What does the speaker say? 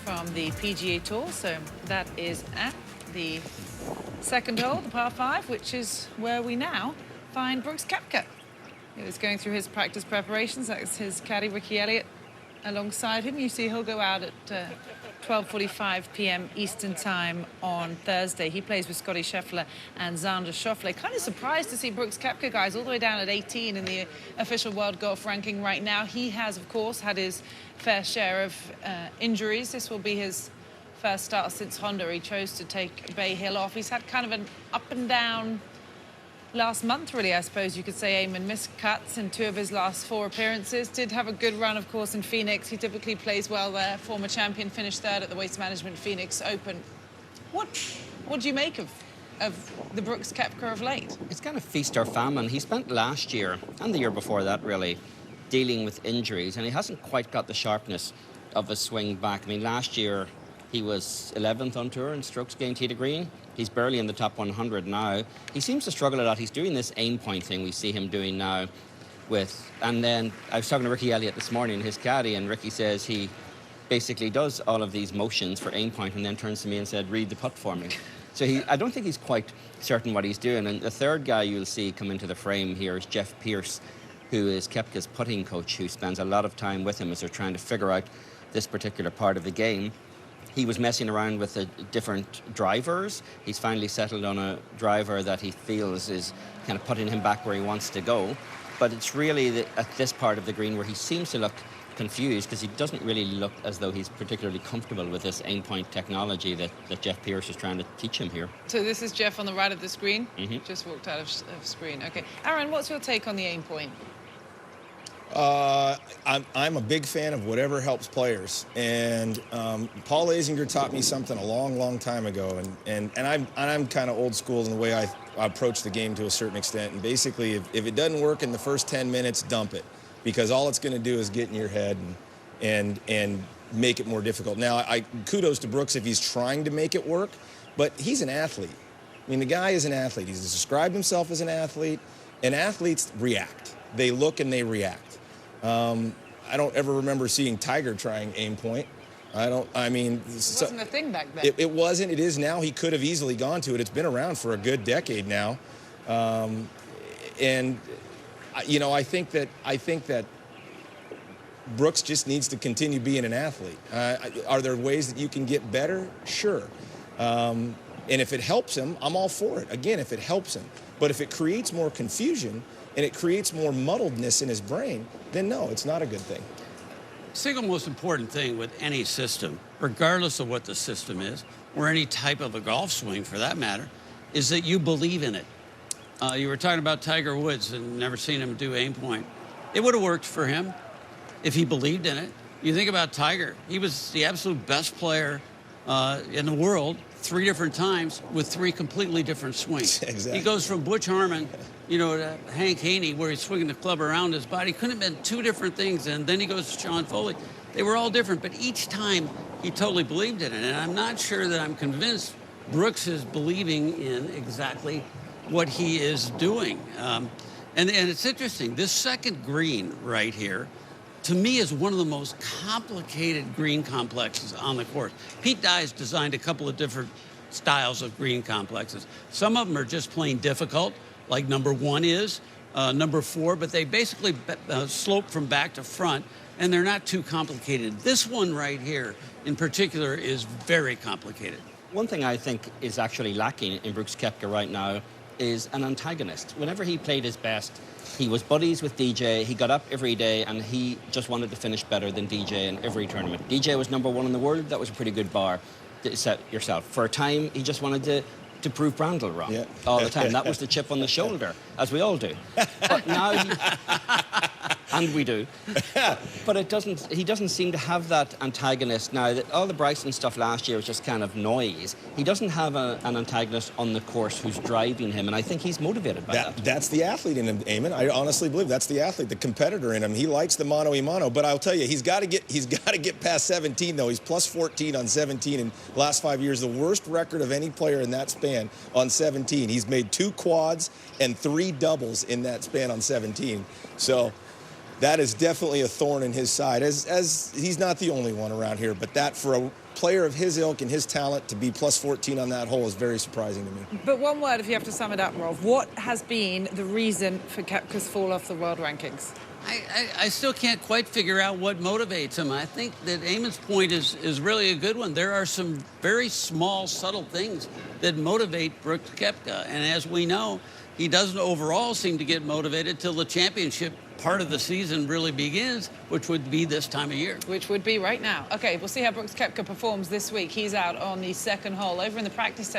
from the PGA Tour. So that is at the second hole, the par 5, which is where we now find Brooks Koepka. He was going through his practice preparations. That's his caddy, Ricky Elliott, alongside him. You see he'll go out at 12:45 p.m. Eastern Time on Thursday. He plays with Scotty Scheffler and Xander Schauffele. Kind of surprised to see Brooks Koepka, guys, all the way down at 18 in the official world golf ranking right now. He has, of course, had his fair share of injuries. This will be his first start since Honda. He chose to take Bay Hill off. He's had kind of an up and down last month, really, I suppose you could say. Eamon missed cuts in 2 of his last 4 appearances. Did have a good run, of course, in Phoenix. He typically plays well there. Former champion, finished 3rd at the Waste Management Phoenix Open. What do you make of the Brooks Koepka of late? It's kind of feast or famine. He spent last year, and the year before that, really, dealing with injuries, and he hasn't quite got the sharpness of a swing back. I mean, last year, he was 11th on tour in strokes gained tee to green. He's barely in the top 100 now. He seems to struggle a lot. He's doing this aim point thing we see him doing now and then I was talking to Ricky Elliott this morning, his caddy, and Ricky says he basically does all of these motions for aim point and then turns to me and said, read the putt for me. So I don't think he's quite certain what he's doing. And the third guy you'll see come into the frame here is Jeff Pierce, who is Koepka's putting coach, who spends a lot of time with him as they're trying to figure out this particular part of the game. He was messing around with the different drivers. He's finally settled on a driver that he feels is kind of putting him back where he wants to go. But it's really at this part of the green where he seems to look confused, because he doesn't really look as though he's particularly comfortable with this aim point technology that Jeff Pierce is trying to teach him here. So this is Jeff on the right of the screen? Just walked out of screen. Okay. Aaron, what's your take on the aim point? I'm a big fan of whatever helps players, and Paul Azinger taught me something a long time ago, and I'm kind of old school in the way I approach the game to a certain extent. And basically, if it doesn't work in the first 10 minutes, dump it, because all it's going to do is get in your head and make it more difficult. Now, kudos to Brooks if he's trying to make it work, but he's an athlete. I mean, the guy is an athlete. He's described himself as an athlete, and athletes react. They look and they react. I don't ever remember seeing Tiger trying aim point. It wasn't a thing back then. It wasn't. It is now. He could have easily gone to it. It's been around for a good decade now. And I think that Brooks just needs to continue being an athlete. Are there ways that you can get better? Sure. And if it helps him, I'm all for it. Again, if it helps him. But if it creates more confusion and it creates more muddledness in his brain, then no, it's not a good thing. Single most important thing with any system, regardless of what the system is, or any type of a golf swing for that matter, is that you believe in it. You were talking about Tiger Woods and never seen him do aim point. It would have worked for him if he believed in it. You think about Tiger, he was the absolute best player in the world 3 different times with 3 completely different swings. Exactly. He goes from Butch Harmon, to Hank Haney, where he's swinging the club around his body. Couldn't have been 2 different things. And then he goes to Sean Foley. They were all different, but each time he totally believed in it. And I'm not sure that I'm convinced Brooks is believing in exactly what he is doing. And it's interesting. This second green right here, to me, is one of the most complicated green complexes on the course. Pete Dye's designed a couple of different styles of green complexes. Some of them are just plain difficult, like number 1 is, number 4, but they basically slope from back to front, and they're not too complicated. This one right here, in particular, is very complicated. One thing I think is actually lacking in Brooks Koepka right now is an antagonist. Whenever he played his best, he was buddies with DJ. He got up every day, and he just wanted to finish better than DJ in every tournament. DJ was number 1 in the world. That was a pretty good bar to set yourself. For a time, he just wanted to prove Brandl wrong all the time. That was the chip on the shoulder, as we all do. But now, and we do. But he doesn't seem to have that antagonist now. All the Bryson stuff last year was just kind of noise. He doesn't have an antagonist on the course who's driving him, and I think he's motivated by that. That's the athlete in him, Eamon. I honestly believe that's the athlete, the competitor in him. He likes the mano-a-mano, but I'll tell you, he's got to get past 17, though. He's plus 14 on 17 in the last 5 years, the worst record of any player in that span on 17. He's made 2 quads and 3 doubles in that span on 17. So that is definitely a thorn in his side, as he's not the only one around here. But that, for a player of his ilk and his talent to be plus 14 on that hole is very surprising to me. But one word, if you have to sum it up, Rolf, what has been the reason for Koepka's fall off the world rankings? I still can't quite figure out what motivates him. I think that Eamon's point is really a good one. There are some very small, subtle things that motivate Brooks Koepka. And as we know, he doesn't overall seem to get motivated till the championship part of the season really begins, which would be this time of year. Which would be right now. Okay, we'll see how Brooks Koepka performs this week. He's out on the second hole over in the practice